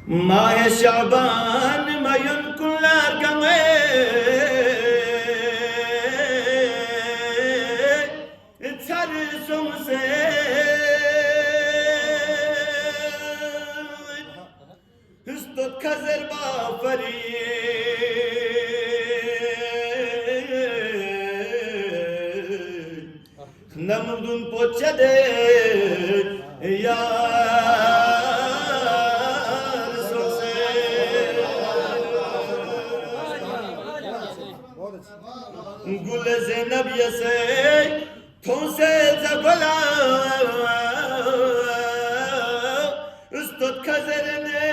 ماه شعبان ما ينكل قمي ترسم سيد استد كزر بافري نمدن پوچده يا گل زینب یسه تون سے زگلا استاد کزرنه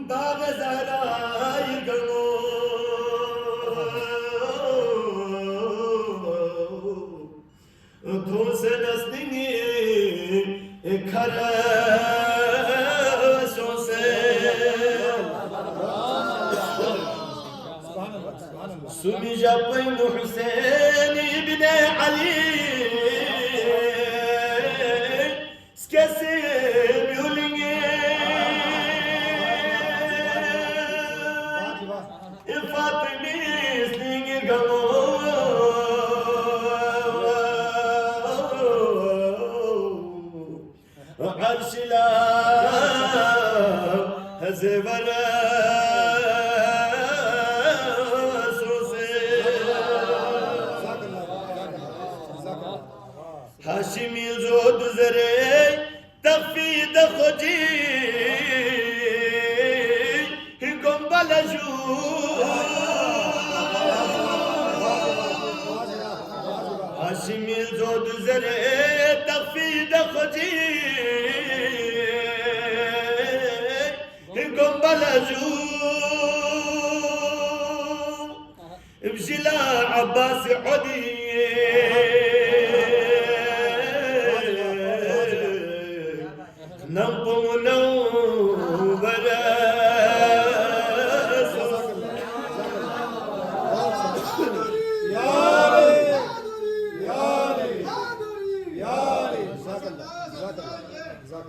باغ زهرای گلو تون سے نستنی کره سبي جابين حسين ابن علي سكسب يولي فاطمي سنين قلو عرش لا هزبرا هاشمي زود زري تفيد خجي قم بلجو هاشمي زود زري تفيد خجي قم بلجو بجلا عباس عدي نمبو برا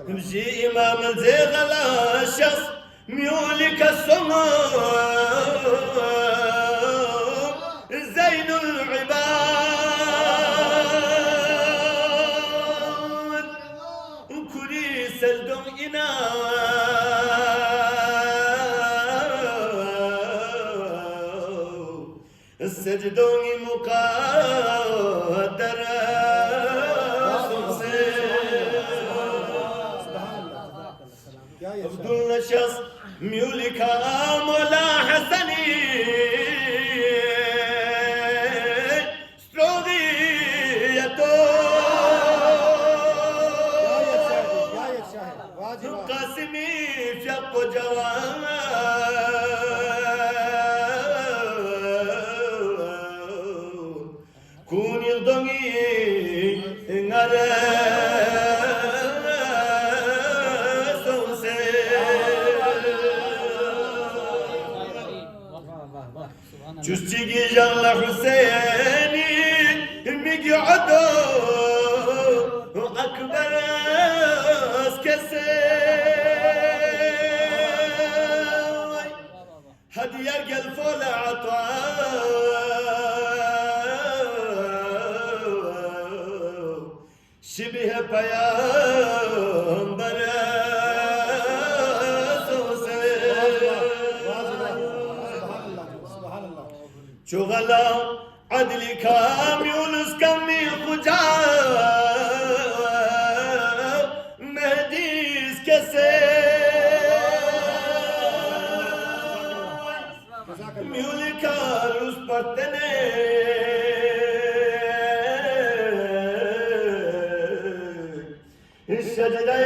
مجي إمام الزغلا شخص ميولك السماء زين العباد كري سلدم إنا السجدون مقدر عبد الله شخص ميولك مولا حسني قاسمي في أبو جوان كون يضمي نرى جستيجي جل حسيني مقعدو أكبر اسكسي هدي يرقى الفول عطاء شبه بيان شغلا عدلي كام يونس كمي خجا مهديس كسي ميولي كاروس بطني الشجرة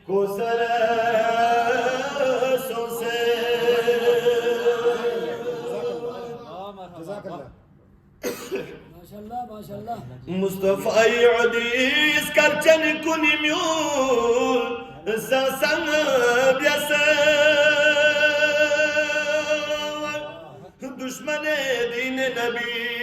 كوسرة ما شاء الله مصطفى يعديس كرجن كن ميول ساسان بياسا دشمن دين نبي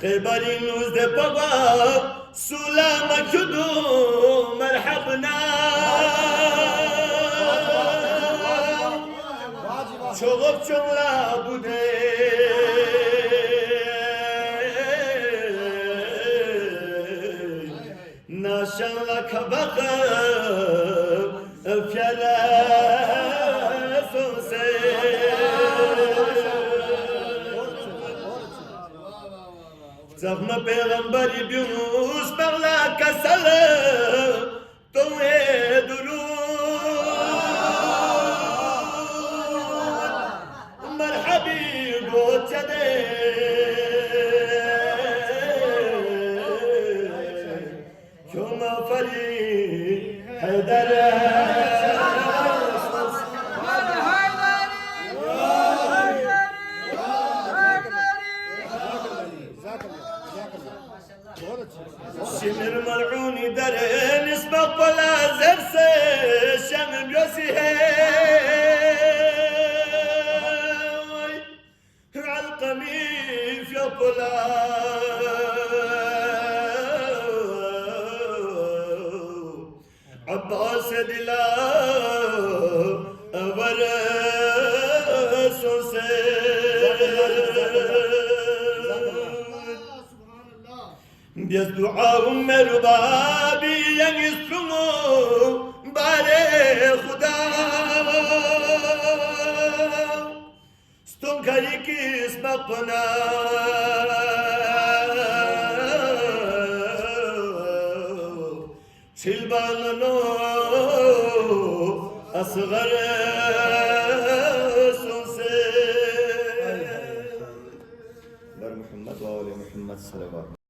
خبري نوز ده بابا سلام كدو مرحبنا شغب شغلا بوده ناشالله كبخب فيلا سوسي زغم پیغمبری بیوز بغلا کسل توی درود مرحبی گوت چده کما فری حیدر شمر ملعوني درين اسمك ولا زرسة شم بيوسي هاي عالقميف يا بلا عباس دلا ورسوسي بیز دعا مربابی ینگستمو باره خدا ستون کاری کس مقنا شلبانو اصغر سنسي بر محمد و آل محمد صلوات